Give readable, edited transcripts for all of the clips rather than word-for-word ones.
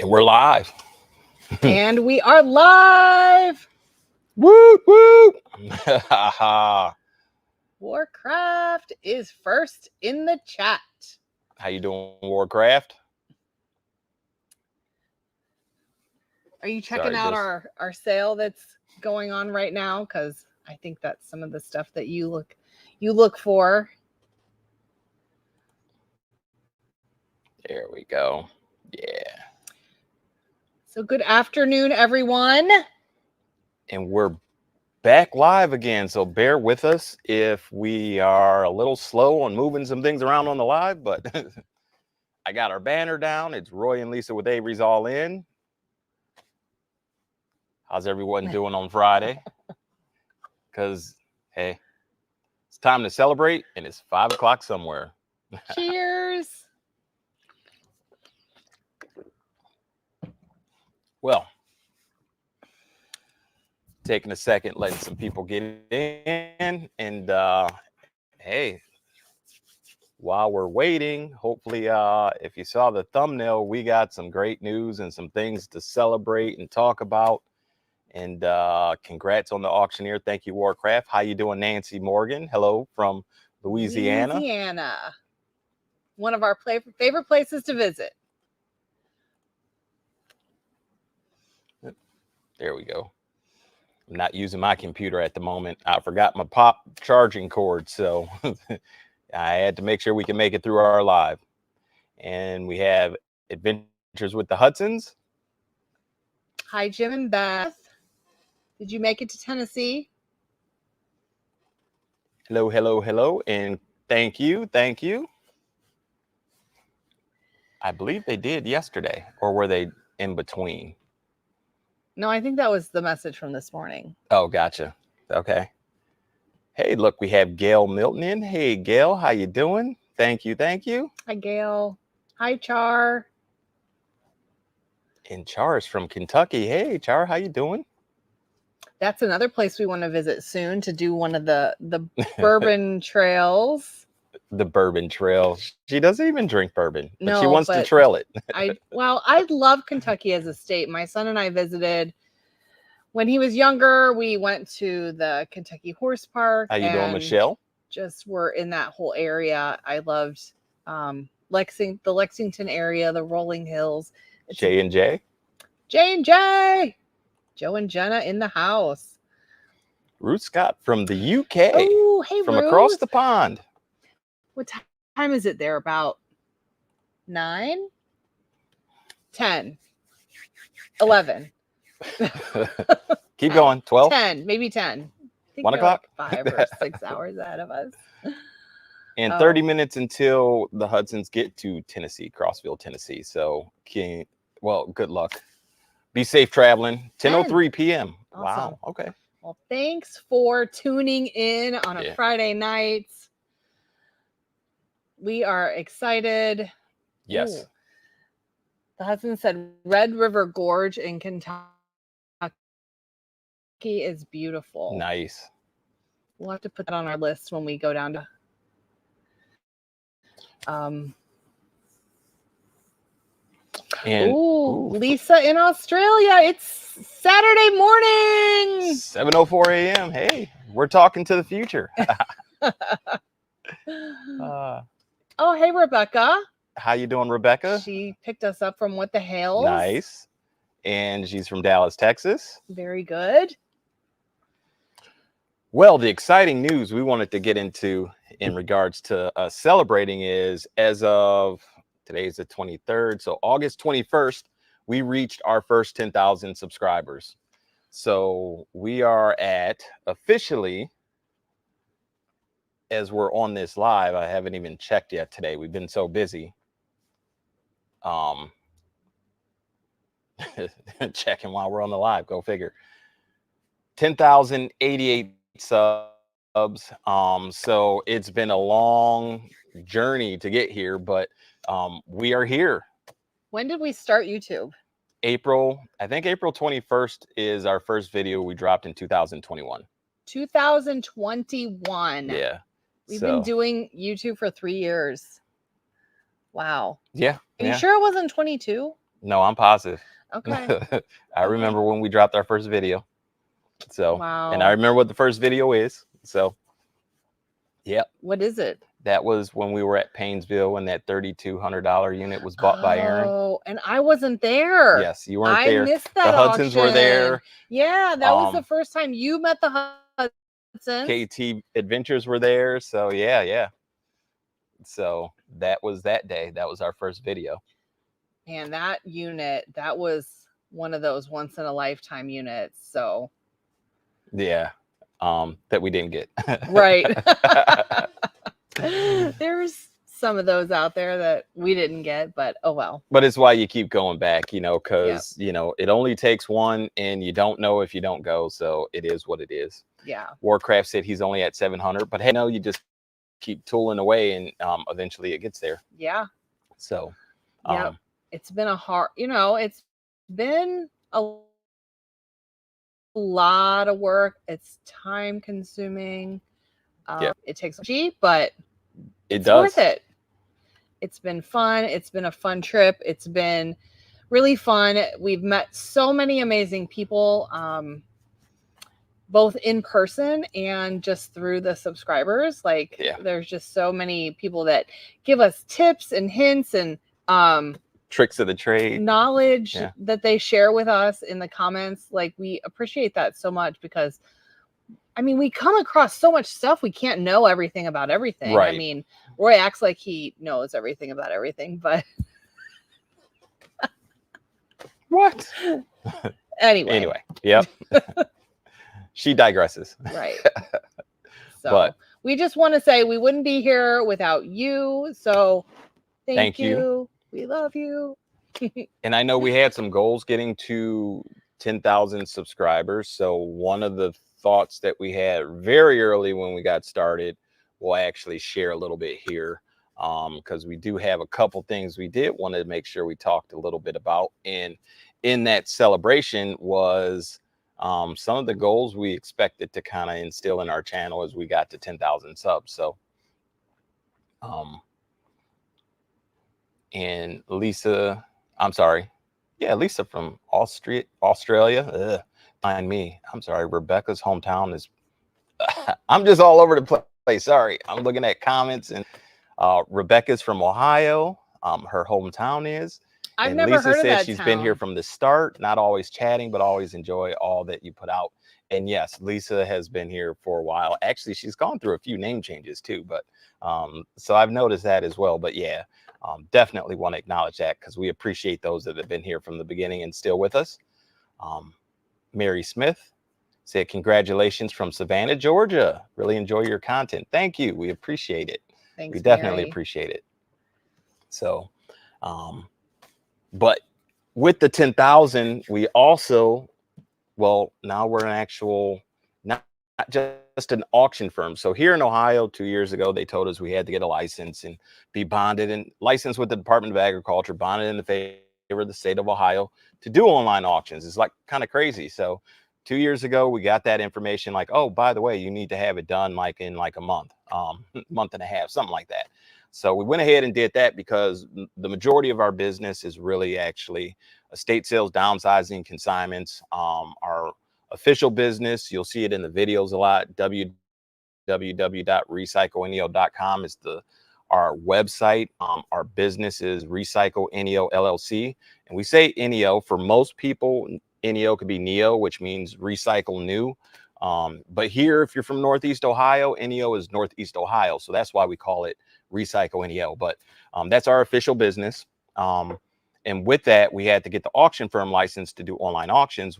And we're live. And we are live. Woo, woo. Warcraft is first in the chat. How you doing, Warcraft? Are you checking out our sale that's going on right now? Because I think that's some of the stuff that you look for. There we go. Yeah. So good afternoon, everyone. And we're back live again. So bear with us if we are a little slow on moving some things around on the live, but I got our banner down. It's Roy and Lisa with Averys All In. How's everyone doing on Friday? Because, hey, it's time to celebrate, and it's 5 o'clock somewhere. Cheers. Well, taking a second, letting some people get in, and hey, while we're waiting, hopefully, if you saw the thumbnail, we got some great news and some things to celebrate and talk about. And congrats on the auctioneer. Thank you, Warcraft. How you doing, Nancy Morgan? Hello from Louisiana. One of our favorite places to visit. There we go. I'm not using my computer at the moment. I forgot my pop charging cord, so I had to make sure we can make it through our live. And we have Adventures with the Hudsons. Hi, Jim and Beth. Did you make it to Tennessee? Hello, hello, hello, and thank you, thank you. I believe they did yesterday, or were they in between? No, I think that was the message from this morning. Oh, gotcha. Okay. Hey, look, we have Gail Milton in. Hey, Gail, how you doing? Thank you, thank you. Hi, Gail. Hi, Char. And Char's from Kentucky. Hey, Char, how you doing? That's another place we want to visit soon to do one of the bourbon trails. The bourbon trail. She doesn't even drink bourbon, but no, she wants to trail it. I love Kentucky as a state. My son and I visited when he was younger. We went to the Kentucky Horse Park. How you doing, Michelle? Just were in that whole area. I loved the Lexington area, the rolling hills. J&J. J&J. Joe and Jenna in the house. Ruth Scott from the UK. Oh, hey, from Ruth. Across the pond. What time is it there? About 9, 10, 11. Keep going. 12. 10, maybe 10. 1 o'clock. Like 5 or 6 hours ahead of us. And 30 minutes until the Hudsons get to Tennessee, Crossville, Tennessee. So, good luck. Be safe traveling. 10:03 p.m. Awesome. Wow. Okay. Well, thanks for tuning in on a Friday night. We are excited. Yes. Ooh. The husband said Red River Gorge in Kentucky is beautiful. Nice. We'll have to put that on our list when we go down to Lisa in Australia. It's Saturday morning. 7:04 a.m. Hey, we're talking to the future. Oh, hey, Rebecca. How you doing, Rebecca? She picked us up from What the Hales. Nice. And she's from Dallas, Texas. Very good. Well, the exciting news we wanted to get into in regards to celebrating is, as of today's the 23rd, so August 21st, we reached our first 10,000 subscribers. So we are at officially, as we're on this live, I haven't even checked yet today. We've been so busy. Checking while we're on the live, go figure. 10,088 subs. So it's been a long journey to get here, but we are here. When did we start YouTube? I think April 21st is our first video we dropped in 2021. 2021. Yeah. We've been doing YouTube for 3 years. Wow. Yeah. Are you sure it wasn't 22? No, I'm positive. Okay. I remember when we dropped our first video. So, and I Wow. remember what the first video is. So, yep. What is it? That was when we were at Paynesville and that $3,200 unit was bought by Aaron. Oh, and I wasn't there. Yes, you weren't I there. missed The that Hudsons were auction. there. Yeah, that was the first time you met the Hudsons. KT Adventures were there. So yeah. So that was that day. That was our first video. And that unit, that was one of those once in a lifetime units. So yeah, that we didn't get. right. There's some of those out there that we didn't get, but oh well. But it's why you keep going back, because it only takes one, and you don't know if you don't go. So it is what it is. Yeah. Warcraft said he's only at 700, but hey, no, you just keep tooling away, and eventually it gets there. Yeah. So yeah, it's been a hard, it's been a lot of work. It's time consuming. It takes energy, but it's worth it. It's been fun. It's been a fun trip. It's been really fun. We've met so many amazing people, both in person and just through the subscribers. Like there's just so many people that give us tips and hints and tricks of the trade, knowledge that they share with us in the comments. Like we appreciate that so much, because I mean, we come across so much stuff. We can't know everything about everything. Right. I mean, Roy acts like he knows everything about everything, but what? Anyway. Yep. She digresses. Right. So we just want to say we wouldn't be here without you. So thank you. We love you. And I know we had some goals getting to 10,000 subscribers. So one of the thoughts that we had very early when we got started, we'll actually share a little bit here, because we do have a couple things we did want to make sure we talked a little bit about. And in that celebration was some of the goals we expected to kind of instill in our channel as we got to 10,000 subs. So and Lisa, I'm sorry. Yeah, Lisa from Australia. Find me. I'm sorry. Rebecca's hometown is. I'm just all over the place. Sorry. I'm looking at comments, and Rebecca's from Ohio. Her hometown is. I've never heard of that. She's been here from the start, not always chatting, but always enjoy all that you put out. And yes, Lisa has been here for a while. Actually, she's gone through a few name changes too, but so I've noticed that as well. But yeah, definitely want to acknowledge that, because we appreciate those that have been here from the beginning and still with us. Mary Smith said, congratulations from Savannah, Georgia. Really enjoy your content. Thank you. We appreciate it. Thanks, we definitely Mary. Appreciate it. So, but with the 10,000, we also, now we're an actual, not just an auction firm. So here in Ohio, 2 years ago, they told us we had to get a license and be bonded and licensed with the Department of Agriculture, bonded in the favor of the state of Ohio to do online auctions. It's like kind of crazy. So 2 years ago, we got that information like, oh, by the way, you need to have it done like in like a month, month and a half, something like that. So we went ahead and did that, because the majority of our business is really actually estate sales, downsizing, consignments. Our official business, you'll see it in the videos a lot. www.recycleneo.com is our website. Our business is Recycle Neo LLC, and we say Neo for most people. Neo could be Neo, which means recycle new. But here, if you're from Northeast Ohio, Neo is Northeast Ohio, so that's why we call it Recycle Neo. But that's our official business. And with that, we had to get the auction firm license to do online auctions.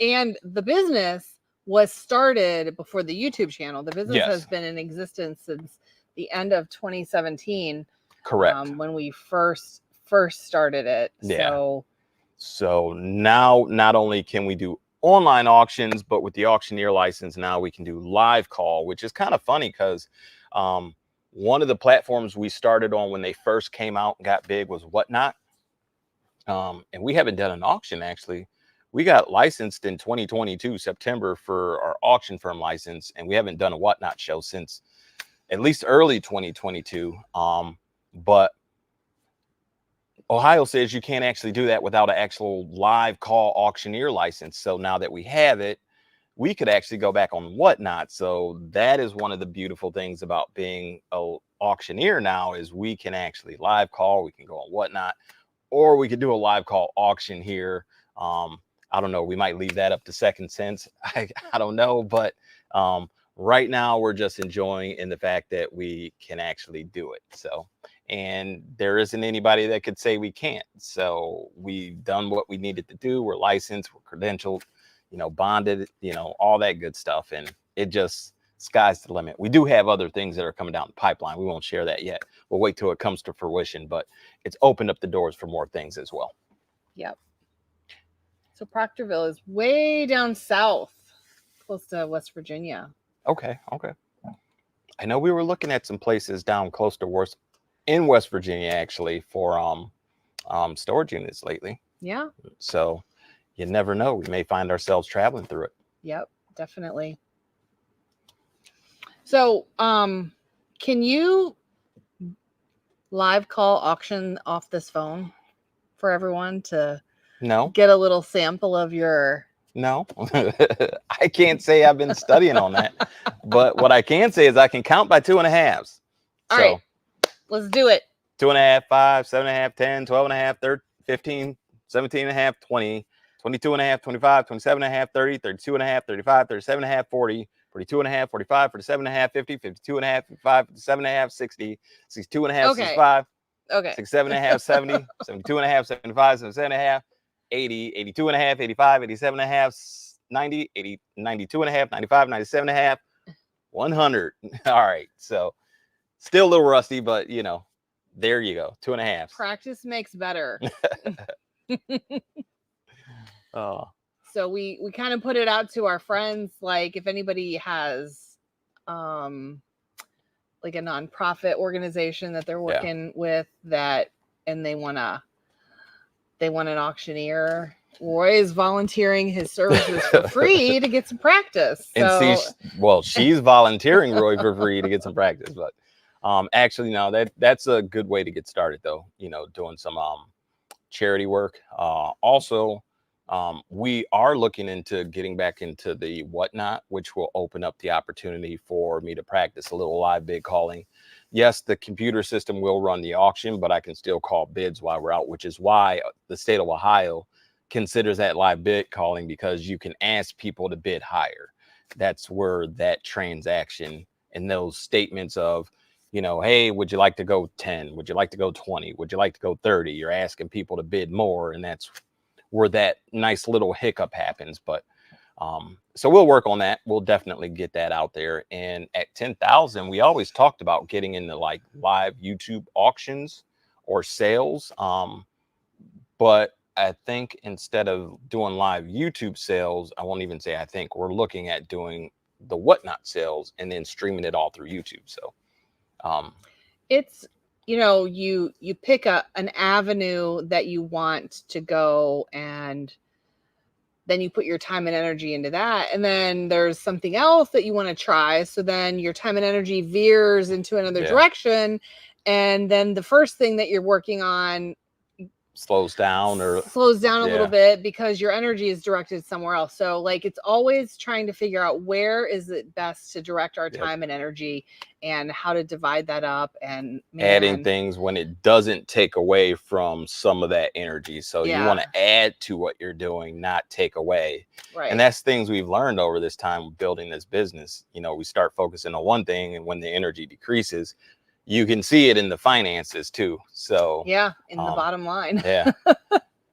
And the business was started before the YouTube channel. The business has been in existence since the end of 2017. Correct. When we first started it. Yeah. So now not only can we do online auctions, but with the auctioneer license, now we can do live call, which is kind of funny, because one of the platforms we started on when they first came out and got big was Whatnot. And we haven't done an auction, actually. We got licensed in 2022, September, for our auction firm license, and we haven't done a Whatnot show since at least early 2022. But Ohio says you can't actually do that without an actual live call auctioneer license. So now that we have it, we could actually go back on Whatnot. So that is one of the beautiful things about being a auctioneer now, is we can actually live call. We can go on Whatnot, or we could do a live call auction here. I don't know. We might leave that up to Second Sense. I don't know, but right now we're just enjoying in the fact that we can actually do it. So, and there isn't anybody that could say we can't. So we've done what we needed to do. We're licensed, we're credentialed, bonded, all that good stuff. And it just, sky's the limit. We do have other things that are coming down the pipeline. We won't share that yet. We'll wait till it comes to fruition, but it's opened up the doors for more things as well. Yep. So Proctorville is way down south, close to West Virginia. Okay. I know we were looking at some places down close to West Virginia, actually, for storage units lately. Yeah. So you never know. We may find ourselves traveling through it. Yep, definitely. So, can you live call auction off this phone for everyone to get a little sample of your? No, I can't say I've been studying on that, but what I can say is I can count by 2.5s. All right, let's do it. 2.5, 5, 7.5, 10, 12.5, 13, 15, 17.5, 20, 22.5, 25, 27.5, 30, 32.5, 35, 37.5, 40, 42.5, 45, 47.5, 50, 52.5, 55, 57.5, 60, 62.5, 65, 67.5, 70, 72.5, 75, 77.5, 80, 82.5, 85, 87.5, 90, 80, 92.5, 95, 97.5, 100. All right. So still a little rusty, but there you go. 2.5. Practice makes better. Oh. So we kind of put it out to our friends, like if anybody has like a nonprofit organization that they're working with that, and they want an auctioneer. Roy is volunteering his services for free to get some practice. So. And see, she's volunteering Roy for free to get some practice, but actually, no, that's a good way to get started, though. Doing some charity work. Also, we are looking into getting back into the Whatnot, which will open up the opportunity for me to practice a little live bid calling. Yes, the computer system will run the auction, but I can still call bids while we're out, which is why the state of Ohio considers that live bid calling, because you can ask people to bid higher. That's where that transaction and those statements of, hey, would you like to go 10? Would you like to go 20? Would you like to go 30? You're asking people to bid more, and that's where that nice little hiccup happens. But so we'll work on that. We'll definitely get that out there. And at 10,000, we always talked about getting into like live YouTube auctions or sales. But I think instead of doing live YouTube sales, I won't even say I think, we're looking at doing the Whatnot sales and then streaming it all through YouTube. So it's, you pick an avenue that you want to go, and then you put your time and energy into that. And then there's something else that you want to try. So then your time and energy veers into another direction. And then the first thing that you're working on slows down a little bit because your energy is directed somewhere else. So like, it's always trying to figure out where is it best to direct our time and energy, and how to divide that up, and adding things when it doesn't take away from some of that energy. So you want to add to what you're doing, not take away. Right. And that's things we've learned over this time building this business. We start focusing on one thing, and when the energy decreases, you can see it in the finances too. So in the bottom line.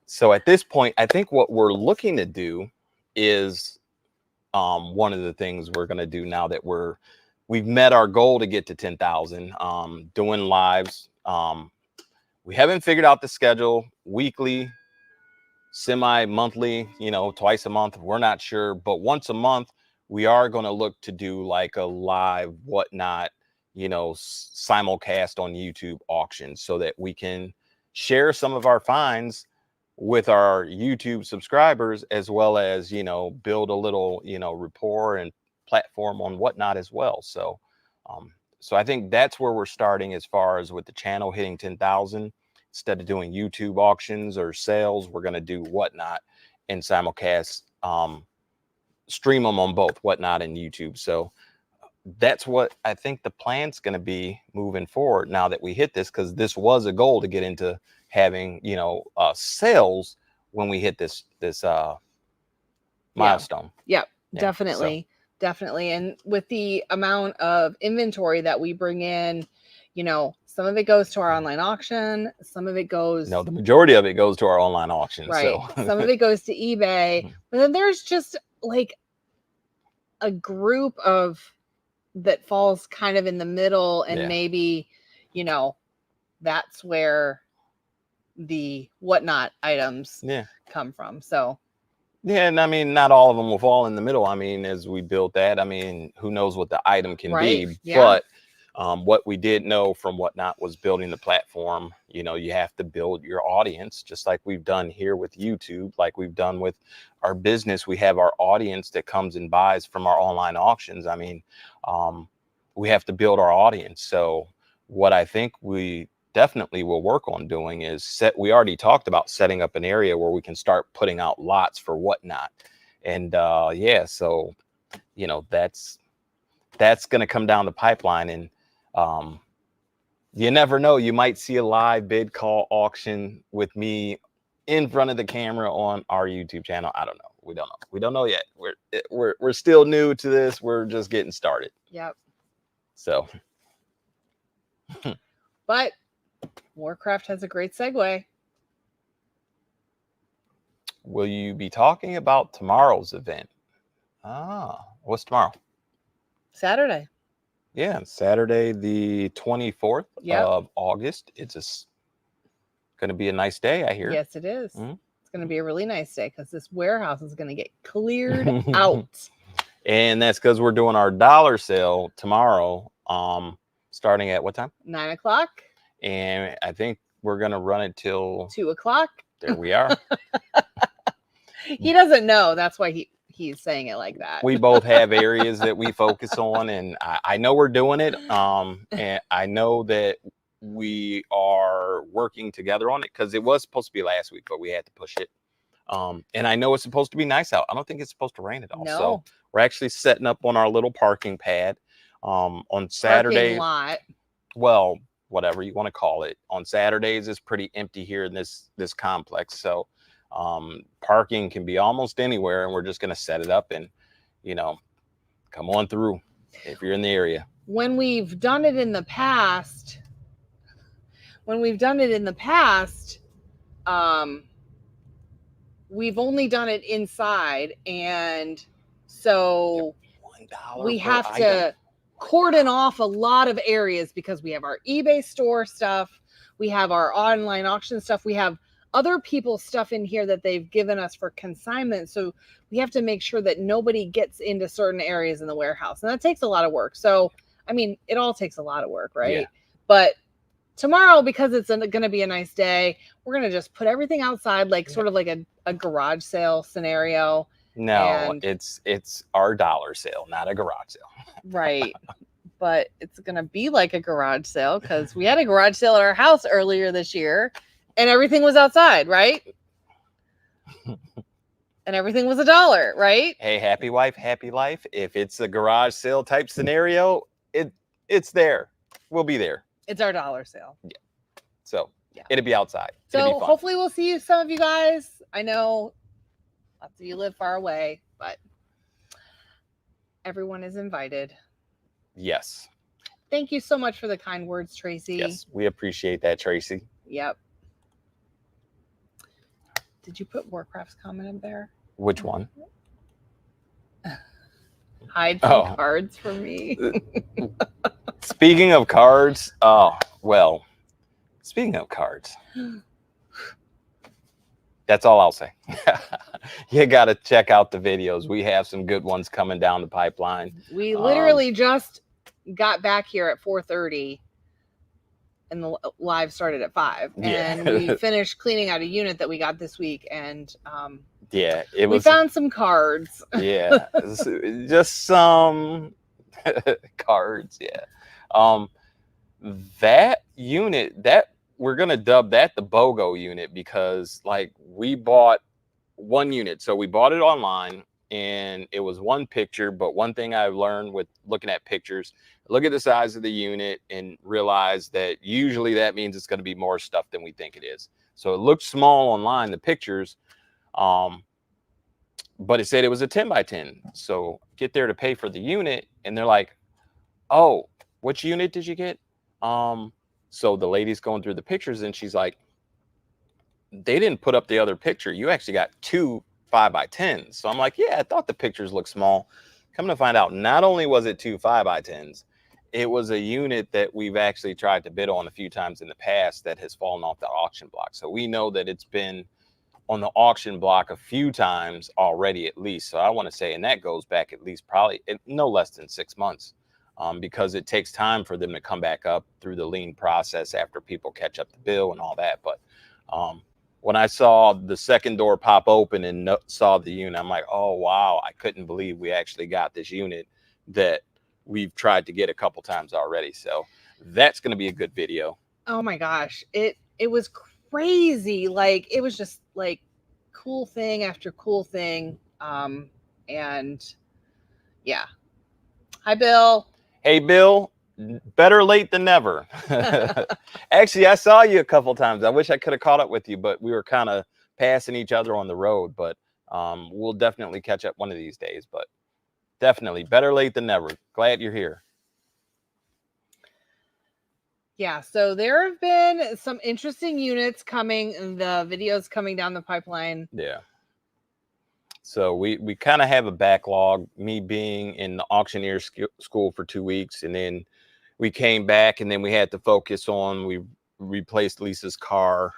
So at this point, I think what we're looking to do is one of the things we're going to do now that we've met our goal to get to 10,000, doing lives. We haven't figured out the schedule, weekly, semi-monthly, twice a month. We're not sure, but once a month, we are going to look to do like a live Whatnot, simulcast on YouTube auction, so that we can share some of our finds with our YouTube subscribers, as well as, build a little, rapport and platform on Whatnot as well. So, so I think that's where we're starting as far as with the channel hitting 10,000. instead of doing YouTube auctions or sales, we're going to do Whatnot and simulcast, stream them on both Whatnot and YouTube. So that's what I think the plan's going to be moving forward now that we hit this, because this was a goal to get into having, you know, sales when we hit this milestone. Yeah, definitely. So. Definitely. And with the amount of inventory that we bring in, you know, some of it goes to our online auction, some of it goes... No, the majority of it goes to our online auction. Right. So. Some of it goes to eBay. But then there's just like a group of that falls kind of in the middle, and maybe, you know, that's where the Whatnot items come from. So... Yeah, and I mean, not all of them will fall in the middle. I mean, as we built that, I mean, who knows what the item can be. But what we did know from Whatnot was building the platform. You know, you have to build your audience, just like we've done here with YouTube, like we've done with our business. We have our audience that comes and buys from our online auctions. I mean, we have to build our audience. So what I think we definitely will work on doing is we already talked about setting up an area where we can start putting out lots for Whatnot. And yeah, so, you know, that's going to come down the pipeline. And you never know, you might see a live bid call auction with me in front of the camera on our YouTube channel. I don't know. We don't know yet. We're still new to this. We're just getting started. Yep. So but Warcraft has a great segue. Will you be talking about tomorrow's event? What's tomorrow? Saturday. Yeah, Saturday the 24th of August. It's going to be a nice day, I hear. Yes, it is. Mm-hmm. It's going to be a really nice day because this warehouse is going to get cleared out. And that's because we're doing our dollar sale tomorrow, starting at what time? 9 o'clock. And I think we're going to run it till 2 o'clock. There we are. He doesn't know. That's why he's saying it like that. We both have areas that we focus on, and I know we're doing it. And I know that we are working together on it, because it was supposed to be last week, but we had to push it. And I know it's supposed to be nice out. I don't think it's supposed to rain at all. No. So we're actually setting up on our little parking pad on Saturday. Parking lot. Well, whatever you want to call it. On Saturdays, it's pretty empty here in this complex. So parking can be almost anywhere, and we're just going to set it up and, you know, come on through if you're in the area. When we've done it in the past, we've only done it inside, and so we have to cordon off a lot of areas, because we have our eBay store stuff, we have our online auction stuff, we have other people's stuff in here that they've given us for consignment. So we have to make sure that nobody gets into certain areas in the warehouse, and that takes a lot of work. So, I mean, it all takes a lot of work, right? Yeah. But tomorrow, because it's going to be a nice day, we're going to just put everything outside, like sort of like a garage sale scenario. No, it's our dollar sale, not a garage sale. Right. But it's going to be like a garage sale, because we had a garage sale at our house earlier this year, and everything was outside, right? And everything was $1, right? Hey, happy wife, happy life. If it's a garage sale type scenario, it's there. We'll be there. It's our dollar sale. Yeah. So it'll be outside. So hopefully we'll see some of you guys. I know lots of you live far away, but everyone is invited. Yes. Thank you so much for the kind words, Tracy. Yes, we appreciate that, Tracy. Yep. Did you put Warcraft's comment in there? Which one? Hide some cards for me. Speaking of cards, speaking of cards, that's all I'll say. You got to check out the videos. We have some good ones coming down the pipeline. We literally just got back here at 4:30. And the live started at 5, and we finished cleaning out a unit that we got this week, and we found some cards. Yeah, just some cards. Yeah, that unit, that we're gonna dub that the BOGO unit, because like we bought one unit. So we bought it online and it was one picture. But one thing I've learned with looking at pictures, look at the size of the unit and realize that usually that means it's going to be more stuff than we think it is. So it looked small online, the pictures, but it said it was a 10 by 10. So get there to pay for the unit and they're like, oh, which unit did you get? So the lady's going through the pictures and she's like, they didn't put up the other picture. You actually got 2 5 by 10s. So I'm like, yeah, I thought the pictures looked small. Coming to find out, not only was it 2 5 by 10s, it was a unit that we've actually tried to bid on a few times in the past that has fallen off the auction block. So we know that it's been on the auction block a few times already, at least. So I want to say, and that goes back at least probably no less than 6 months, because it takes time for them to come back up through the lien process after people catch up the bill and all that. But when I saw the second door pop open and saw the unit, I'm like, oh, wow, I couldn't believe we actually got this unit that we've tried to get a couple times already. So that's going to be a good video. Oh my gosh. It was crazy. Like, it was just like cool thing after cool thing. And yeah. Hi, Bill. Hey, Bill. Better late than never. Actually, I saw you a couple times. I wish I could have caught up with you, but we were kind of passing each other on the road. But we'll definitely catch up one of these days. But definitely better late than never. Glad you're here. Yeah, so there have been some interesting units coming, the videos coming down the pipeline. Yeah. So we kind of have a backlog, me being in the auctioneer school for 2 weeks, and then we came back and then we had to focus on, we replaced Lisa's car.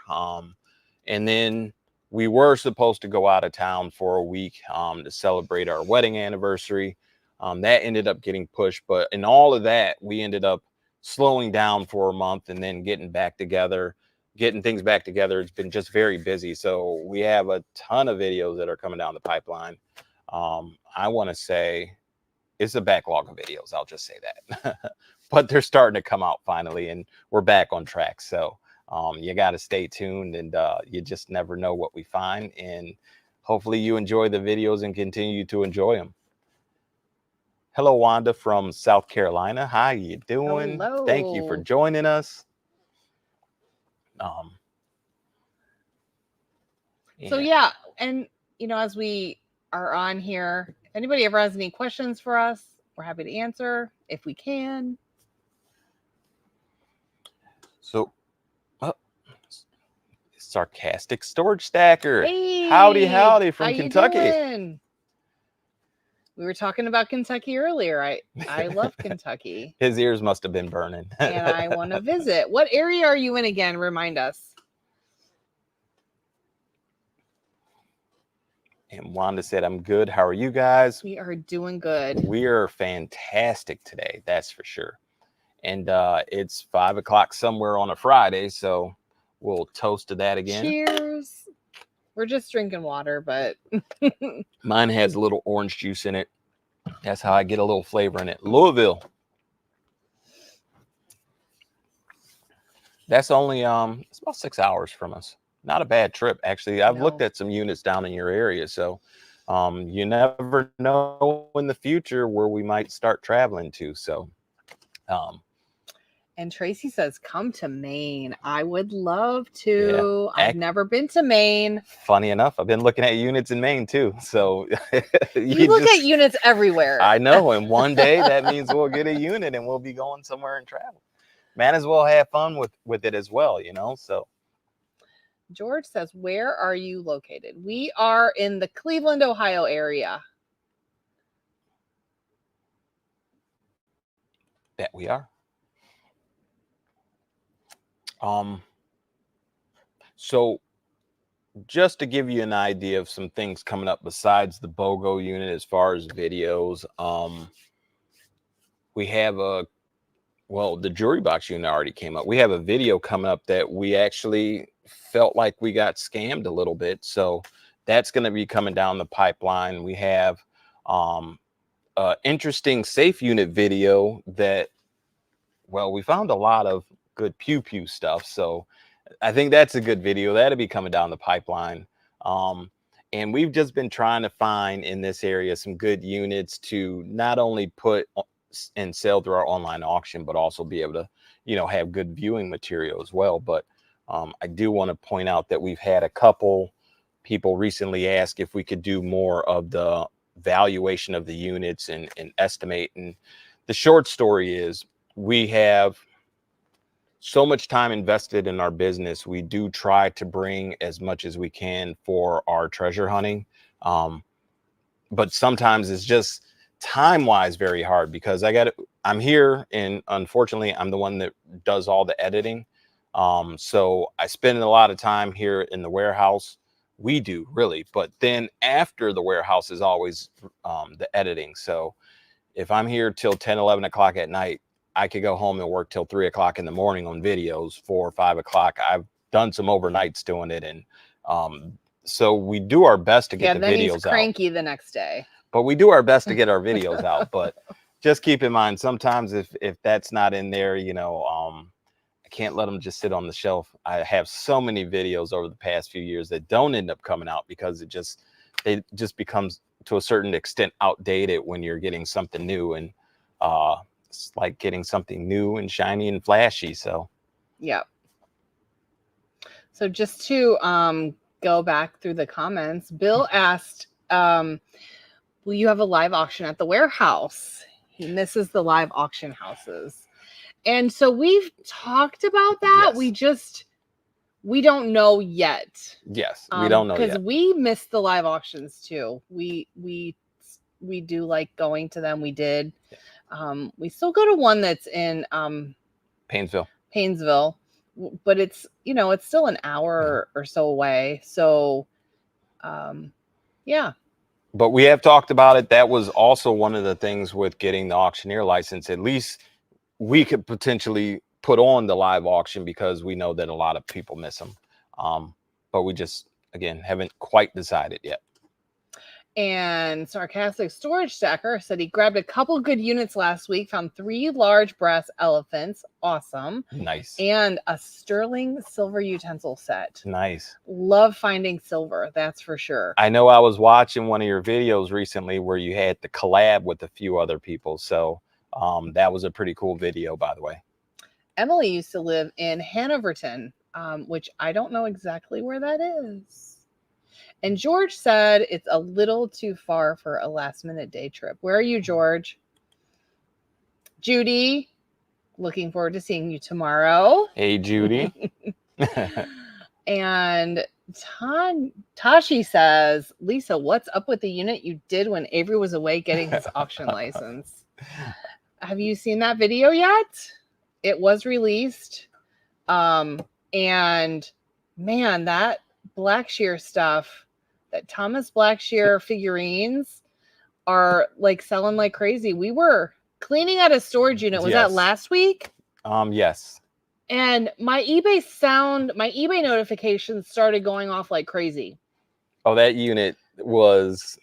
And then we were supposed to go out of town for a week to celebrate our wedding anniversary. That ended up getting pushed. But in all of that, we ended up slowing down for a month and then getting things back together. It's been just very busy. So we have a ton of videos that are coming down the pipeline. I want to say it's a backlog of videos. I'll just say that. But they're starting to come out finally, and we're back on track. So you got to stay tuned, and you just never know what we find. And hopefully you enjoy the videos and continue to enjoy them. Hello, Wanda from South Carolina. How you doing? Hello. Thank you for joining us. So yeah, and as we are on here, if anybody ever has any questions for us, we're happy to answer if we can. So, sarcastic storage stacker. Hey, howdy from Kentucky. Doing? We were talking about Kentucky earlier. I love Kentucky. His ears must have been burning. And I want to visit. What area are you in again? Remind us. And Wanda said, I'm good. How are you guys? We are doing good. We are fantastic today. That's for sure. And it's 5 o'clock somewhere on a Friday. So we'll toast to that again. Cheers. We're just drinking water, but mine has a little orange juice in it. That's how I get a little flavor in it. Louisville. That's only it's about 6 hours from us. Not a bad trip, actually. I've looked at some units down in your area, so you never know in the future where we might start traveling to. So and Tracy says, come to Maine. I would love to. Yeah, I've never been to Maine. Funny enough, I've been looking at units in Maine too. So you look at units everywhere. I know. And one day that means we'll get a unit and we'll be going somewhere and travel. Might as well have fun with it as well, so. George says, where are you located? We are in the Cleveland, Ohio area. That we are. So just to give you an idea of some things coming up besides the BOGO unit as far as videos, we have the jury box unit already came up. We have a video coming up that we actually felt like we got scammed a little bit. So that's going to be coming down the pipeline. We have interesting safe unit video that, we found a lot of good pew stuff. So I think that's a good video. That'll be coming down the pipeline. And we've just been trying to find in this area some good units to not only put and sell through our online auction, but also be able to, have good viewing material as well. But I do want to point out that we've had a couple people recently ask if we could do more of the valuation of the units and estimate. And the short story is we have so much time invested in our business. We do try to bring as much as we can for our treasure hunting. But sometimes it's just time-wise very hard because I'm here and unfortunately I'm the one that does all the editing. So I spend a lot of time here in the warehouse. We do really, but then after the warehouse is always the editing. So if I'm here till 10, 11 o'clock at night, I could go home and work till 3 o'clock in the morning on videos, 4 or 5 o'clock. I've done some overnights doing it. And so we do our best to get the then videos he's cranky the next day. But we do our best to get our videos out. But just keep in mind, sometimes if that's not in there, I can't let them just sit on the shelf. I have so many videos over the past few years that don't end up coming out because it just becomes to a certain extent outdated when you're getting something new. And it's like getting something new and shiny and flashy. So yeah. So just to go back through the comments, Bill asked, will you have a live auction at the warehouse? He misses the live auction houses. And so we've talked about that. Yes. We don't know yet. Yes, we don't know yet. Because we miss the live auctions too. We do like going to them. We did. Yeah. We still go to one that's in Painesville, but it's it's still an hour or so away. So yeah. But we have talked about it. That was also one of the things with getting the auctioneer license. At least we could potentially put on the live auction because we know that a lot of people miss them. But we just, again, haven't quite decided yet. And Sarcastic Storage Stacker said he grabbed a couple good units last week, found 3 large brass elephants. Awesome. Nice. And a sterling silver utensil set. Nice. Love finding silver, that's for sure. I know I was watching one of your videos recently where you had the collab with a few other people. So that was a pretty cool video, by the way. Emily used to live in Hanoverton, which I don't know exactly where that is. And George said it's a little too far for a last-minute day trip. Where are you, George? Judy, looking forward to seeing you tomorrow. Hey, Judy. And Tashi says, Lisa, what's up with the unit you did when Avery was away getting his auction license? Have you seen that video yet? It was released. And man, that Blackshear stuff, that Thomas Blackshear figurines are like selling like crazy. We were cleaning out a storage unit. Was that last week? Yes. And my eBay notifications started going off like crazy. Oh, that unit was.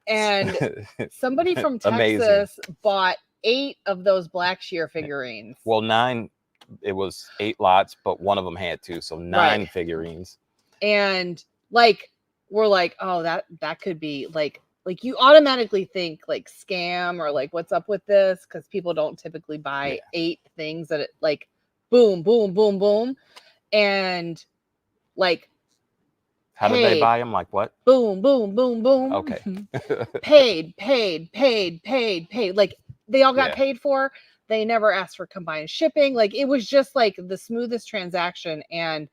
And somebody from Texas bought 8 of those Blackshear figurines. Well, 9. It was 8 lots, but one of them had 2, so 9 figurines. And like we're like, oh, that could be like you automatically think like scam or like what's up with this, because people don't typically buy 8 things that it like boom, boom, boom, boom, and like how did they buy them? Like what? Boom, boom, boom, boom. Okay. paid. Like they all got paid for. They never asked for combined shipping. Like it was just like the smoothest transaction. And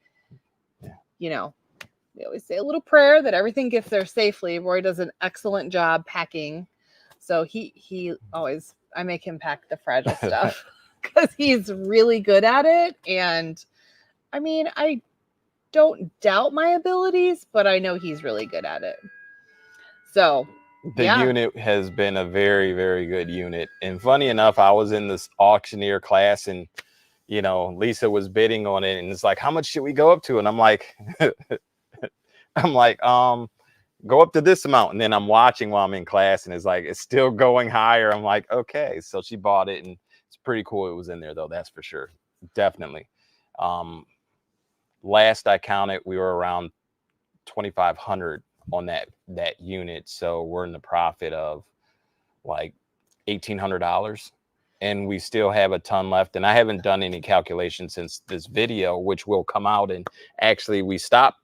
we always say a little prayer that everything gets there safely. Roy does an excellent job packing. So he always, I make him pack the fragile stuff because he's really good at it. And I mean, I don't doubt my abilities, but I know he's really good at it. So the unit has been a very, very good unit. And funny enough, I was in this auctioneer class and, Lisa was bidding on it and it's like, how much should we go up to? And I'm like, go up to this amount. And then I'm watching while I'm in class and it's like, it's still going higher. I'm like, okay. So she bought it and it's pretty cool. It was in there though. That's for sure. Definitely. last I counted, we were around 2,500 on that unit. So we're in the profit of like $1,800, and we still have a ton left. And I haven't done any calculations since this video, which will come out. And actually, we stopped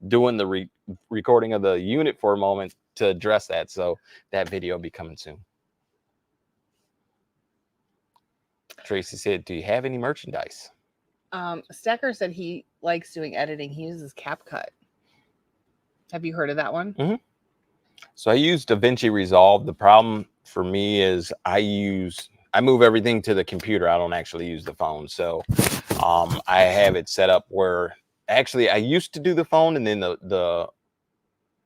doing the recording of the unit for a moment to address that. So that video will be coming soon. Tracy said, "Do you have any merchandise?" Stacker said he likes doing editing. He uses CapCut. Have you heard of that one? Mm-hmm. So I use DaVinci Resolve. The problem for me is I move everything to the computer. I don't actually use the phone. So I have it set up where actually I used to do the phone, and then the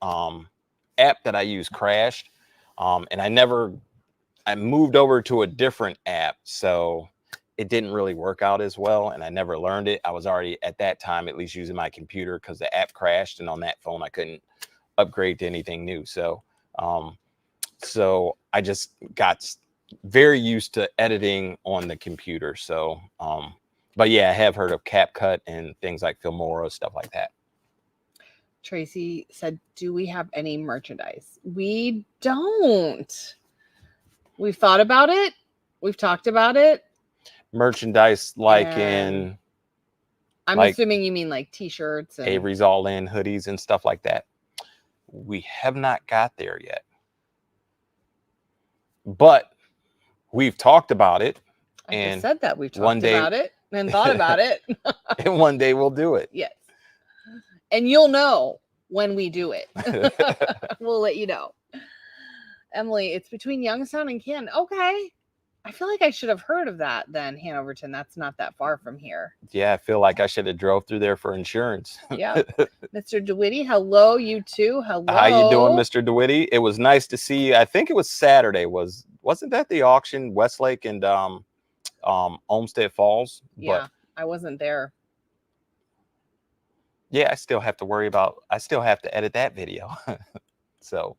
app that I use crashed. And I moved over to a different app. So it didn't really work out as well, and I never learned it. I was already at that time at least using my computer because the app crashed, and on that phone I couldn't upgrade to anything new. So so I just got very used to editing on the computer. So but yeah, I have heard of CapCut and things like Filmora, stuff like that. Tracy said, "Do we have any merchandise?" We don't. We've thought about it. We've talked about it. Merchandise like in, I'm assuming you mean like t-shirts and Averys All In hoodies and stuff like that. We have not got there yet, but we've talked about it. I just said that we've talked about it and thought about it. And one day we'll do it. Yes. And you'll know when we do it. We'll let you know. Emily, it's between Youngstown and Canton. Okay. I feel like I should have heard of that then, Hanoverton. That's not that far from here. Yeah, I feel like I should have drove through there for insurance. Yeah. Mr. DeWitty, hello, you too. Hello. How you doing, Mr. DeWitty? It was nice to see you. I think it was Saturday. Wasn't that the auction, Westlake and Olmsted Falls? Yeah, but I wasn't there. Yeah, I still have to edit that video. So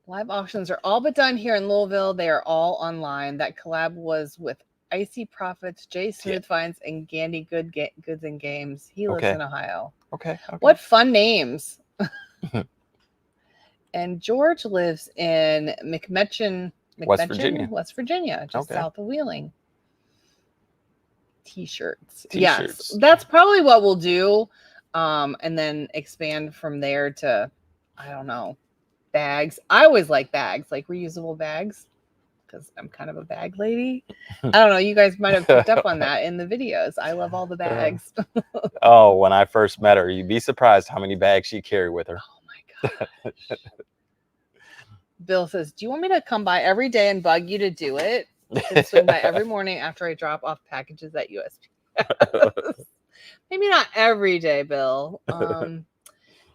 live auctions are all but done here in Louisville. They are all online. That collab was with Icy Profits, Jay Smooth Finds, and Gandy Goods and Games. He lives in Ohio. Okay. What fun names. And George lives in McMetchen, West Virginia, just south of Wheeling. T-shirts. Yes, that's probably what we'll do. And then expand from there to, I don't know, bags. I always like bags, like reusable bags, because I'm kind of a bag lady. I don't know. You guys might have picked up on that in the videos. I love all the bags. Oh, when I first met her, you'd be surprised how many bags she carried with her. Oh my gosh. Bill says, "Do you want me to come by every day and bug you to do it? I can swing by every morning after I drop off packages at USPS." Maybe not every day, Bill.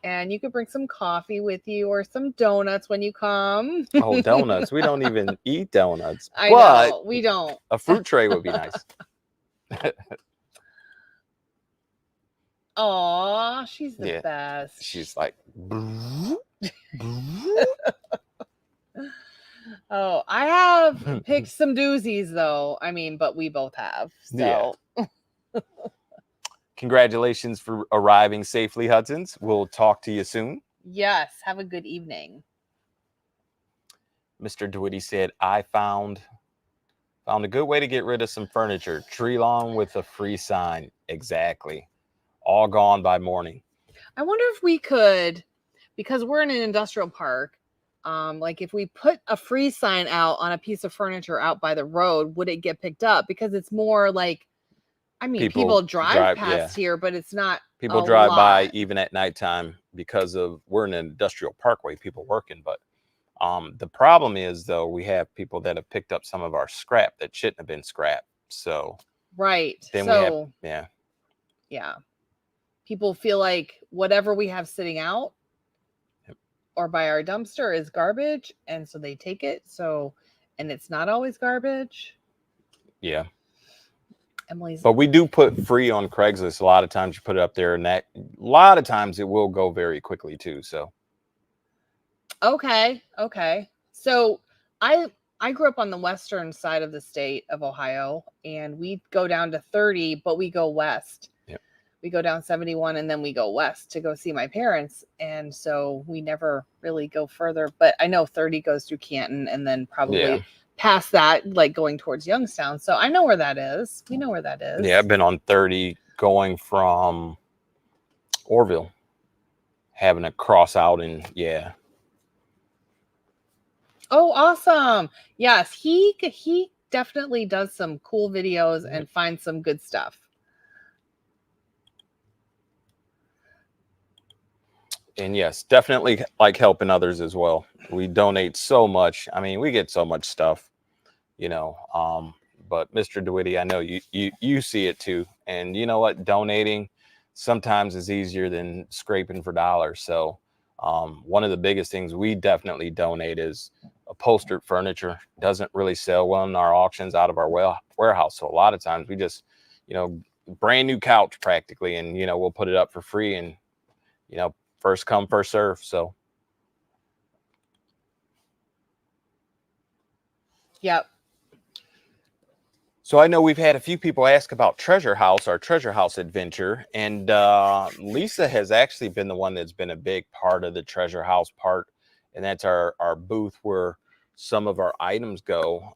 And you could bring some coffee with you or some donuts when you come. Oh, donuts. We don't even eat donuts. I know, we don't. A fruit tray would be nice. Aw, she's the best. She's like... Oh, I have picked some doozies though. I mean, but we both have. So congratulations for arriving safely, Hudson's. We'll talk to you soon. Yes, have a good evening. Mr. DeWitty said, "I found a good way to get rid of some furniture. Tree lawn with a free sign." Exactly. All gone by morning. I wonder if we could, because we're in an industrial park, like if we put a free sign out on a piece of furniture out by the road, would it get picked up? Because it's more like, I mean, people drive past here, but it's not. People drive by even at nighttime because we're in an industrial parkway, people working. But the problem is, though, we have people that have picked up some of our scrap that shouldn't have been scrap. So then we have, yeah. People feel like whatever we have sitting out or by our dumpster is garbage, and so they take it. And it's not always garbage. Yeah. Emily's. But we do put free on Craigslist. A lot of times you put it up there, and a lot of times it will go very quickly too. So. Okay. So I I grew up on the western side of the state of Ohio, and we go down to 30, but we go west. Yep. We go down 71 and then we go west to go see my parents. And so we never really go further. But I know 30 goes through Canton and then probably past that, like going towards Youngstown. So I know where that is. We know where that is. Yeah, I've been on 30 going from Orville, having a cross out and Oh, awesome. Yes, he definitely does some cool videos and finds some good stuff. And yes, definitely like helping others as well. We donate so much. I mean, we get so much stuff, you know. But Mr. DeWitty, I know you see it too. And you know what? Donating sometimes is easier than scraping for dollars. So one of the biggest things we definitely donate is upholstered furniture. Doesn't really sell well in our auctions out of our warehouse. So a lot of times we just, you know, brand new couch practically, and you know, we'll put it up for free, and you know, first come, first serve. So yep. So I know we've had a few people ask about Treasure House, our Treasure House adventure, and Lisa has actually been the one that's been a big part of the Treasure House part, and that's our booth where some of our items go.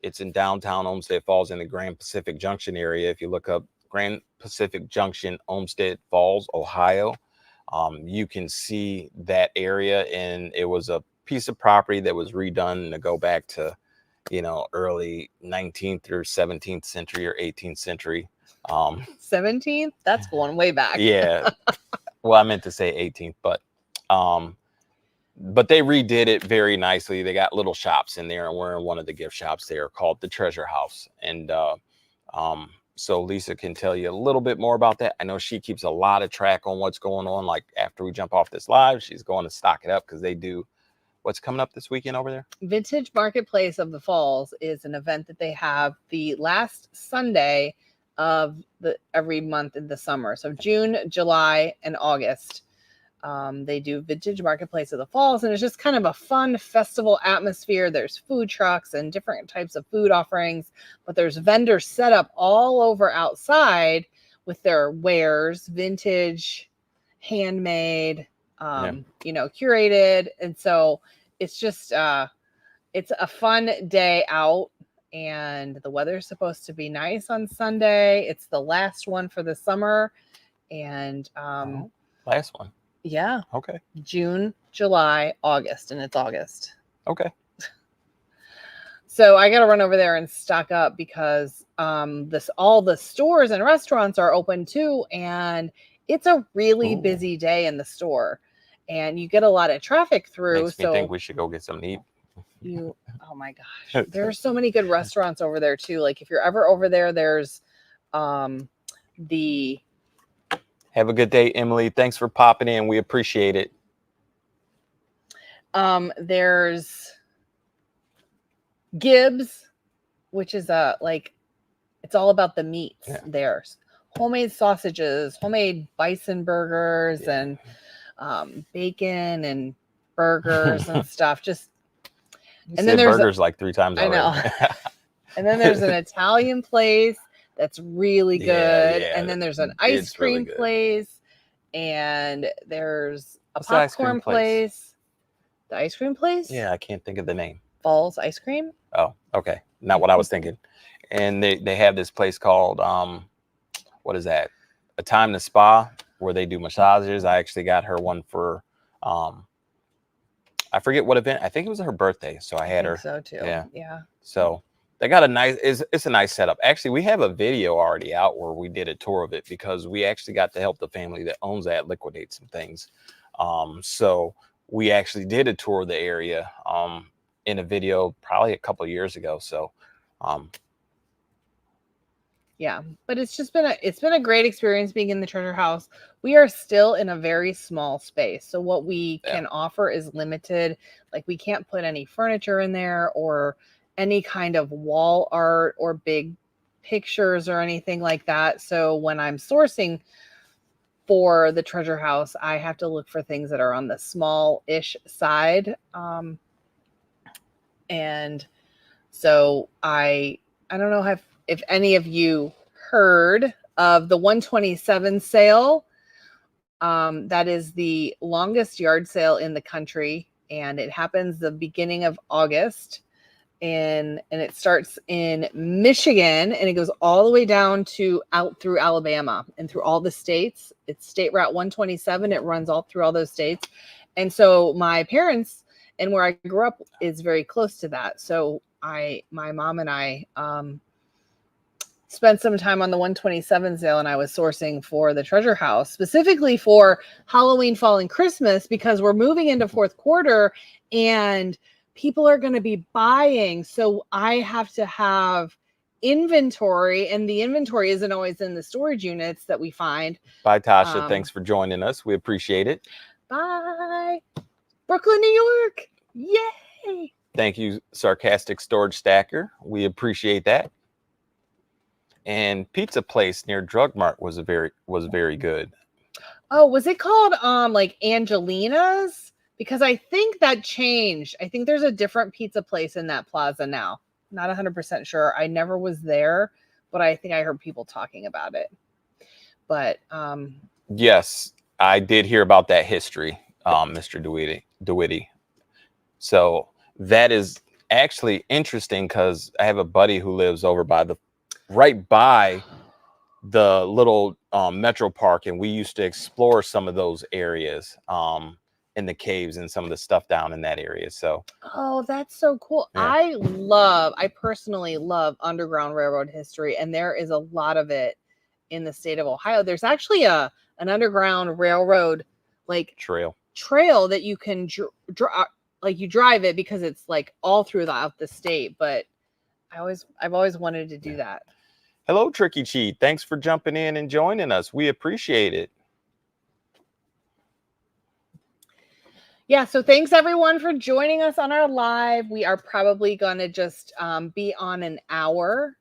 It's in downtown Olmsted Falls in the Grand Pacific Junction area. If you look up Grand Pacific Junction, Olmsted Falls, Ohio, you can see that area, and it was a piece of property that was redone to go back to, you know, early 19th or 17th century or 18th century. 17th? That's going way back. Yeah. Well, I meant to say 18th, but they redid it very nicely. They got little shops in there, and we're in one of the gift shops there called the Treasure House. And so Lisa can tell you a little bit more about that. I know she keeps a lot of track on what's going on. Like after we jump off this live, she's going to stock it up because they do. What's coming up this weekend over there? Vintage Marketplace of the Falls is an event that they have the last Sunday of every month in the summer. So June, July, and August. They do Vintage Marketplace of the Falls, and it's just kind of a fun festival atmosphere. There's food trucks and different types of food offerings, but there's vendors set up all over outside with their wares, vintage, handmade, you know, curated. And so it's just it's a fun day out, and the weather's supposed to be nice on Sunday. It's the last one for the summer, and last one. Yeah. Okay. June, July, August, and it's August. Okay. So I got to run over there and stock up because all the stores and restaurants are open too, and it's a really busy day in the store, and you get a lot of traffic through. Makes me think we should go get something to eat. Oh my gosh, there's so many good restaurants over there too. Like if you're ever over there, there's the. Have a good day, Emily. Thanks for popping in. We appreciate it. There's Gibbs, which is it's all about the meats. There's homemade sausages, homemade bison burgers, and bacon and burgers and stuff. And then there's burgers like 3 times already. I know. And then there's an Italian place that's really good. And then there's an ice cream place, and there's a popcorn place. The ice cream place? Yeah, I can't think of the name. Falls Ice Cream? Oh, okay. Not what I was thinking. And they have this place called what is that? A Time to Spa, where they do massages. I actually got her one for I forget what event. I think it was her birthday, so I had her. So too. Yeah. So they got a nice. It's a nice setup. Actually, we have a video already out where we did a tour of it because we actually got to help the family that owns that liquidate some things. So we actually did a tour of the area in a video probably a couple of years ago. So yeah, but it's been a great experience being in the Treasure House. We are still in a very small space, so what we can offer is limited. Like we can't put any furniture in there or any kind of wall art or big pictures or anything like that. So when I'm sourcing for the Treasure House, I have to look for things that are on the small-ish side. And so I don't know if any of you heard of the 127 sale. That is the longest yard sale in the country, and it happens the beginning of August. And it starts in Michigan, and it goes all the way down to out through Alabama and through all the states. It's State Route 127. It runs all through all those states. And so my parents and where I grew up is very close to that. So my mom and I spent some time on the 127 sale, and I was sourcing for the treasure house, specifically for Halloween, fall, and Christmas, because we're moving into fourth quarter and people are going to be buying. So I have to have inventory, and the inventory isn't always in the storage units that we find. Bye, Tasha. Thanks for joining us. We appreciate it. Bye. Brooklyn, New York. Yay. Thank you, Sarcastic Storage Stacker. We appreciate that. And pizza place near Drug Mart was very good. Oh, was it called like Angelina's? Because I think that changed. I think there's a different pizza place in that plaza now. Not 100% sure. I never was there, but I think I heard people talking about it. But yes, I did hear about that history, Mr. DeWitty. So that is actually interesting, because I have a buddy who lives over right by the little metro park, and we used to explore some of those areas in the caves and some of the stuff down in that area. So oh, that's so cool. Yeah. I personally love Underground Railroad history, and there is a lot of it in the state of Ohio. There's actually an Underground Railroad like trail that you can like you drive it, because it's like all throughout the state. But I've always wanted to do that. Hello, Tricky Cheat. Thanks for jumping in and joining us. We appreciate it. Yeah, so thanks everyone for joining us on our live. We are probably going to just be on an hour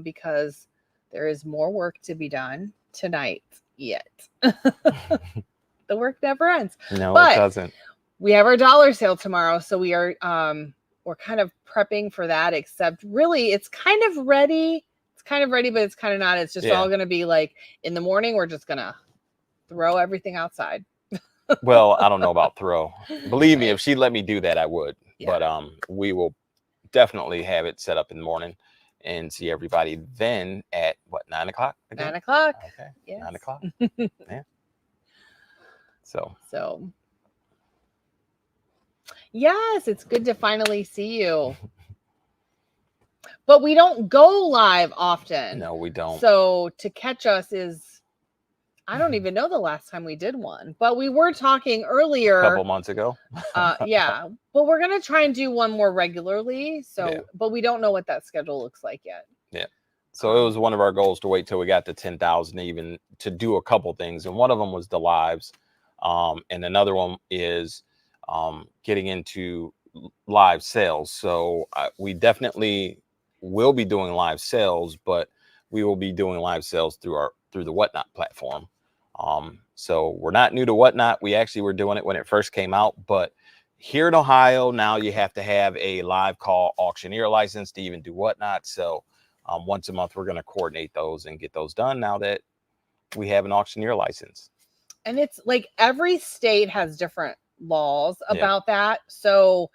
because there is more work to be done tonight yet. The work never ends. No, but it doesn't. We have our dollar sale tomorrow, so we are we're kind of prepping for that, except really it's kind of ready. It's kind of ready, but it's kind of not. It's just all going to be like in the morning, we're just going to throw everything outside. Well, I don't know about throw. Believe me, if she let me do that, I would. Yeah. But we will definitely have it set up in the morning and see everybody then at what, 9 o'clock? 9 o'clock. Okay. Yes. 9 o'clock. Yeah. So yes, it's good to finally see you. But we don't go live often. No, we don't. So to catch us is, I don't even know the last time we did one, but we were talking earlier. A couple months ago. Yeah, but we're going to try and do one more regularly. So, but we don't know what that schedule looks like yet. Yeah. So it was one of our goals to wait till we got to 10,000 even to do a couple things. And one of them was the lives. And another one is getting into live sales. So we definitely will be doing live sales, but we will be doing live sales through the Whatnot platform. So we're not new to Whatnot. We actually were doing it when it first came out, but here in Ohio, now you have to have a live call auctioneer license to even do Whatnot. So once a month, we're going to coordinate those and get those done now that we have an auctioneer license. And it's like every state has different laws about that. So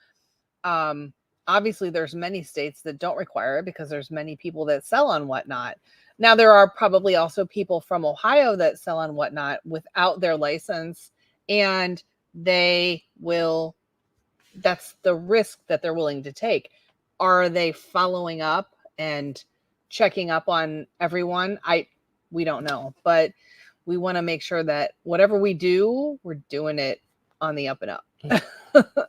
obviously there's many states that don't require it because there's many people that sell on Whatnot. Now, there are probably also people from Ohio that sell on Whatnot without their license, and they will, that's the risk that they're willing to take. Are they following up and checking up on everyone? We don't know, but we want to make sure that whatever we do, we're doing it on the up and up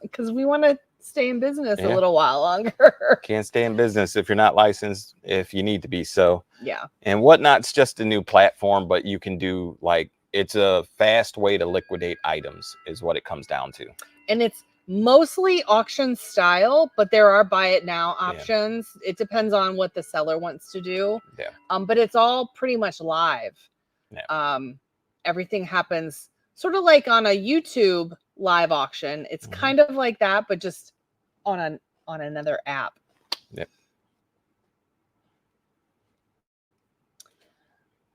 because we want to stay in business a little while longer. Can't stay in business if you're not licensed, if you need to be. So yeah. And Whatnot's just a new platform, but you can do it's a fast way to liquidate items is what it comes down to. And it's mostly auction style, but there are buy it now options. Yeah. It depends on what the seller wants to do. Yeah. But it's all pretty much live. Yeah. Everything happens sort of like on a YouTube live auction. It's kind of like that, but just on on another app. Yep.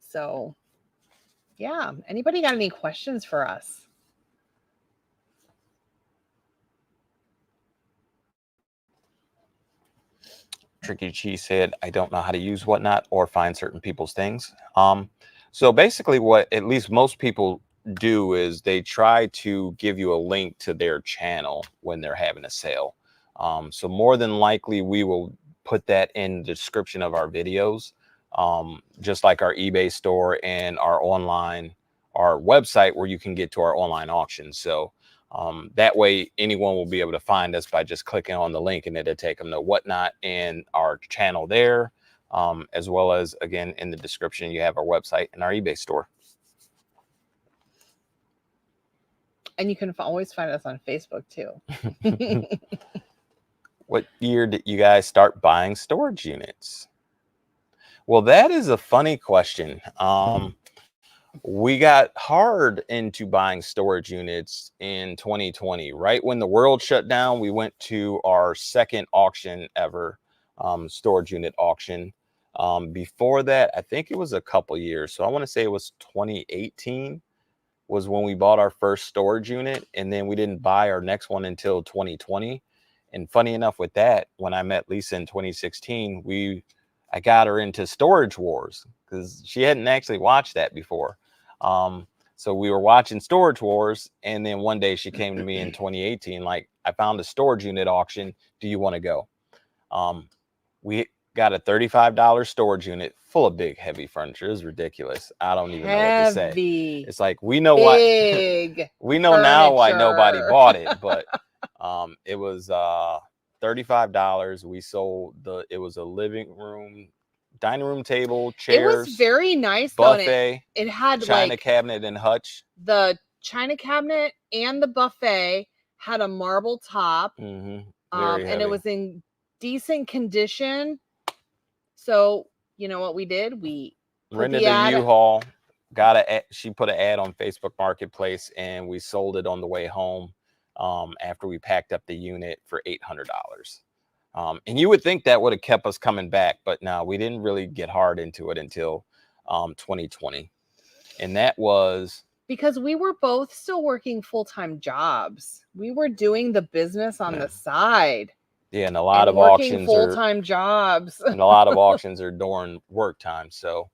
So, yeah. Anybody got any questions for us? Tricky Cheese said, I don't know how to use whatnot or find certain people's things. So basically what at least most people do is they try to give you a link to their channel when they're having a sale. So more than likely we will put that in the description of our videos, just like our eBay store and our website where you can get to our online auctions. So that way anyone will be able to find us by just clicking on the link, and it'll take them to whatnot and our channel there, as well as, again, in the description you have our website and our eBay store. And you can always find us on Facebook too. What year did you guys start buying storage units? Well, that is a funny question. We got hard into buying storage units in 2020. Right when the world shut down, we went to our second auction ever, storage unit auction. Before that, I think it was a couple years. So I want to say it was 2018 was when we bought our first storage unit, and then we didn't buy our next one until 2020. And funny enough with that, when I met Lisa in 2016, I got her into Storage Wars because she hadn't actually watched that before. So we were watching Storage Wars, and then one day she came to me in 2018, like, I found a storage unit auction. Do you want to go? We got a $35 storage unit full of big, heavy furniture. It was ridiculous. I don't even know what to say. It's like, we know why. We know now why nobody bought it, but it was $35. We sold it was a living room, dining room table, chairs. It was very nice, buffet. Though, it had china cabinet and hutch. The china cabinet and the buffet had a marble top, and it was in decent condition. So you know what we did? We rented a U-Haul. She put an ad on Facebook Marketplace, and we sold it on the way home. After we packed up the unit for $800. And you would think that would have kept us coming back, but no, we didn't really get hard into it until 2020. And that was because we were both still working full-time jobs. We were doing the business on the side. Yeah, and a lot of auctions full-time jobs. And a lot of auctions are during work time. So,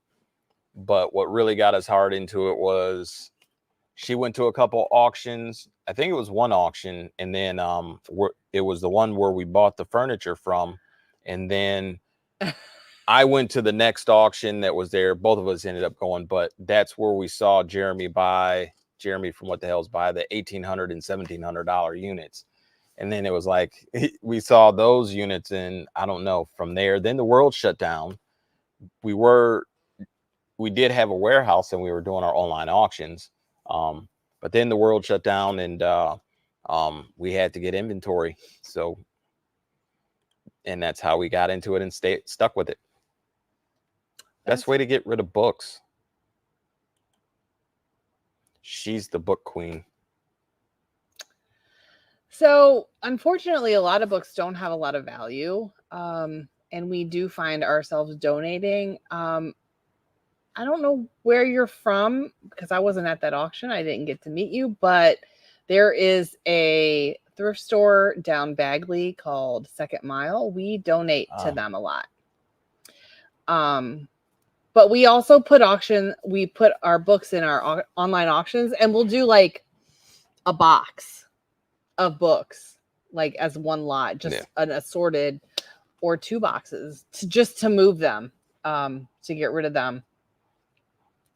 but what really got us hard into it was she went to a couple auctions. I think it was one auction, and then it was the one where we bought the furniture from, and then I went to the next auction that was there. Both of us ended up going, but that's where we saw Jeremy from What the Hell's buy the $1,800 and $1,700 units. And then it was like, we saw those units, and I don't know, from there, then the world shut down. We did have a warehouse, and we were doing our online auctions. But then the world shut down, and we had to get inventory. So, and that's how we got into it and stuck with it. Best way to get rid of books. She's the book queen. So, unfortunately, a lot of books don't have a lot of value. And we do find ourselves donating. I don't know where you're from because I wasn't at that auction. I didn't get to meet you, but there is a thrift store down Bagley called Second Mile. We donate to them a lot. But we also put our books in our online auctions, and we'll do like a box of books, like as one lot, just an assorted, or two boxes to move them, to get rid of them.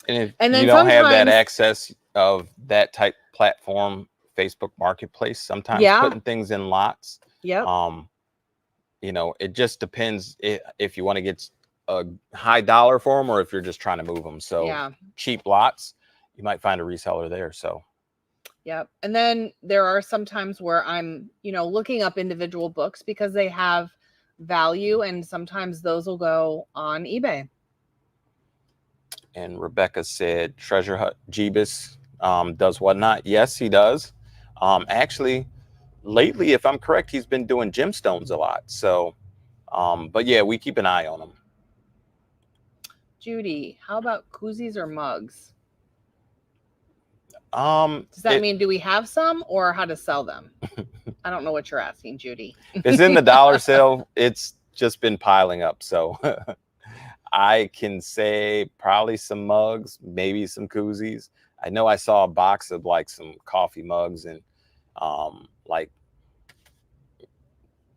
And if you don't have that access of that type platform, Facebook Marketplace, sometimes putting things in lots. It just depends if you want to get a high dollar for them or if you're just trying to move them. So cheap lots, you might find a reseller there. So and then there are some times where I'm looking up individual books because they have value, and sometimes those will go on eBay. And Rebecca said Treasure Hut Jeebus does whatnot. Yes, he does. Actually, lately, if I'm correct, he's been doing gemstones a lot. So, but yeah, we keep an eye on him. Judy, how about koozies or mugs? Does that mean do we have some or how to sell them? I don't know what you're asking, Judy. It's in the dollar sale. It's just been piling up. So I can say probably some mugs, maybe some koozies. I know I saw a box of like some coffee mugs and like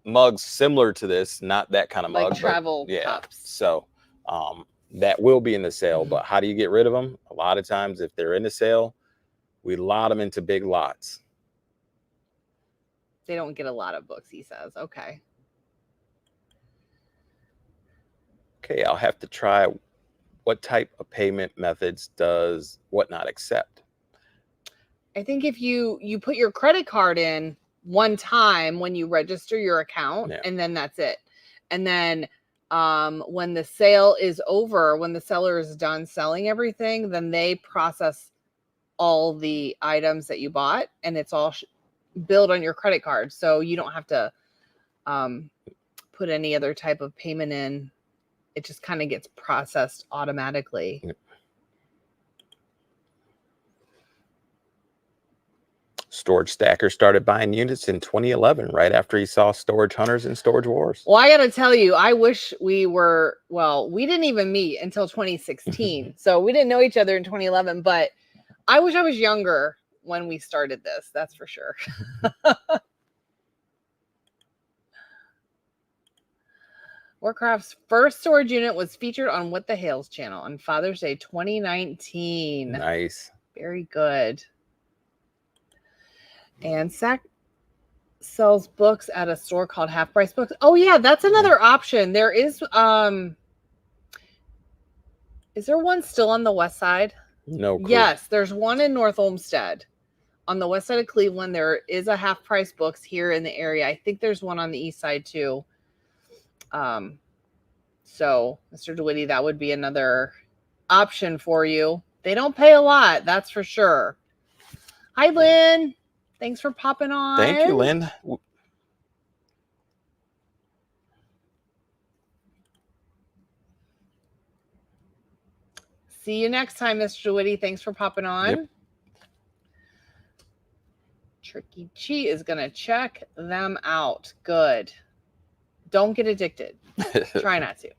mugs similar to this, not that kind of like mug, travel but yeah. cups. So that will be in the sale. But how do you get rid of them? A lot of times, if they're in the sale, we lot them into big lots. They don't get a lot of books, he says. Okay. Okay, I'll have to try. What type of payment methods does Whatnot accept? I think if you put your credit card in one time when you register your account, and then that's it. And then when the sale is over, when the seller is done selling everything, then they process all the items that you bought, and it's all billed on your credit card. So you don't have to put any other type of payment in. It just kind of gets processed automatically. Storage Stacker started buying units in 2011, right after he saw Storage Hunters and Storage Wars. Well, I got to tell you, I wish we were, well, we didn't even meet until 2016. So we didn't know each other in 2011, but I wish I was younger when we started this. That's for sure. Warcraft's first storage unit was featured on What the Hales channel on Father's Day 2019. Nice. Very good. And Sack sells books at a store called Half Price Books. Oh yeah, that's another option. There is there one still on the west side? No clue. Yes, there's one in North Olmsted. On the west side of Cleveland, there is a Half Price Books here in the area. I think there's one on the east side too. So, Mr. DeWitty, that would be another option for you. They don't pay a lot, that's for sure. Hi, Lynn. Thanks for popping on. Thank you, Lynn. See you next time, Mr. DeWitty. Thanks for popping on. Yep. Tricky Chi is going to check them out. Good. Don't get addicted. Try not to.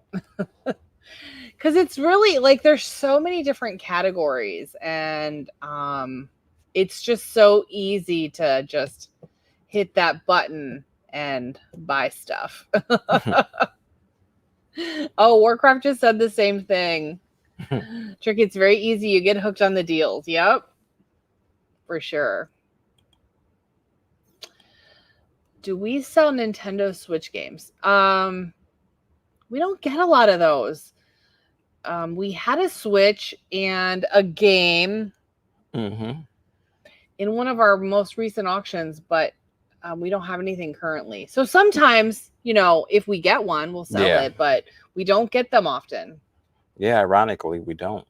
Because it's really like there's so many different categories, and it's just so easy to just hit that button and buy stuff. Oh, Warcraft just said the same thing. Tricky, it's very easy. You get hooked on the deals. Yep. For sure. Do we sell Nintendo Switch games? We don't get a lot of those. We had a Switch and a game in one of our most recent auctions, but we don't have anything currently. So sometimes, you know, if we get one, we'll sell it, but we don't get them often. Yeah, ironically, we don't.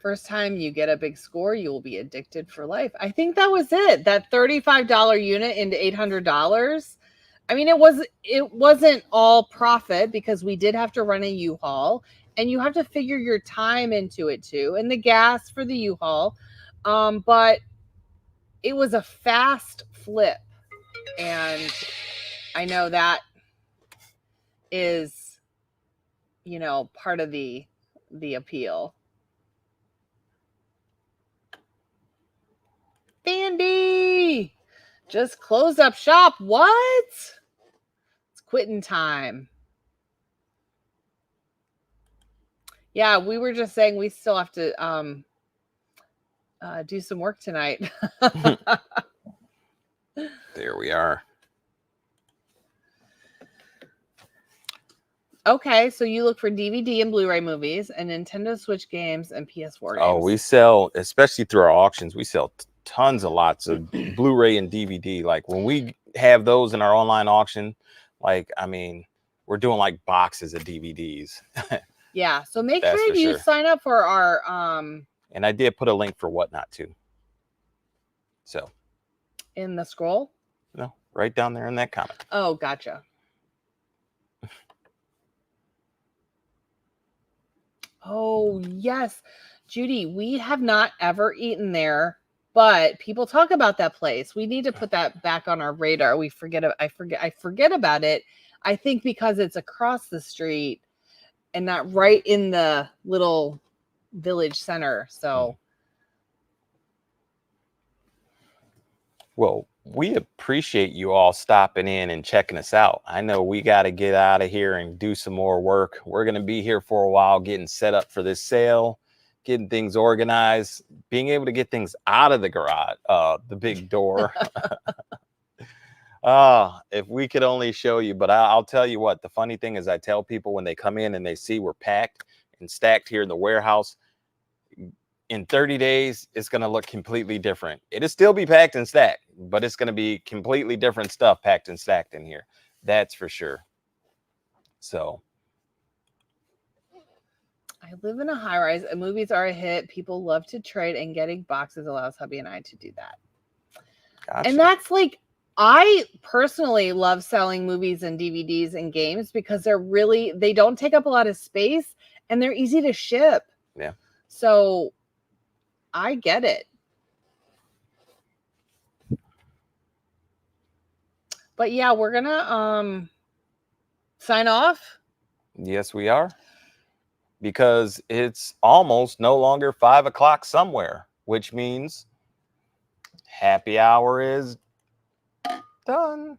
First time you get a big score, you will be addicted for life. I think that was it. That $35 unit into $800. I mean, it wasn't all profit because we did have to run a U-Haul, and you have to figure your time into it too, and the gas for the U-Haul. But it was a fast flip, and I know that is, you know, part of the appeal. Bandy just closed up shop. What? It's quitting time. Yeah, we were just saying we still have to do some work tonight. There we are. Okay, so you look for DVD and Blu-ray movies and Nintendo Switch games and PS4 games. Oh, we sell, especially through our auctions, we sell tons of lots of Blu-ray and DVD. Like when we have those in our online auction, like, I mean, we're doing like boxes of DVDs. Yeah, so make sure you sign up for our and I did put a link for Whatnot too. So In the scroll? No, right down there in that comment. Oh, gotcha. Oh, yes. Judy, we have not ever eaten there, but people talk about that place. We need to put that back on our radar. I forget about it. I think because it's across the street and not right in the little village center. So well, we appreciate you all stopping in and checking us out. I know we got to get out of here and do some more work. We're going to be here for a while getting set up for this sale, getting things organized, being able to get things out of the garage, the big door. If we could only show you, but I'll tell you what, the funny thing is I tell people when they come in and they see we're packed and stacked here in the warehouse, in 30 days, it's going to look completely different. It'll still be packed and stacked, but it's going to be completely different stuff packed and stacked in here. That's for sure. So. I live in a high rise and movies are a hit. People love to trade, and getting boxes allows hubby and I to do that. Gotcha. And that's like, I personally love selling movies and DVDs and games because they don't take up a lot of space and they're easy to ship. Yeah. So I get it. But yeah, we're gonna sign off. Yes, we are. Because it's almost no longer 5 o'clock somewhere, which means happy hour is done.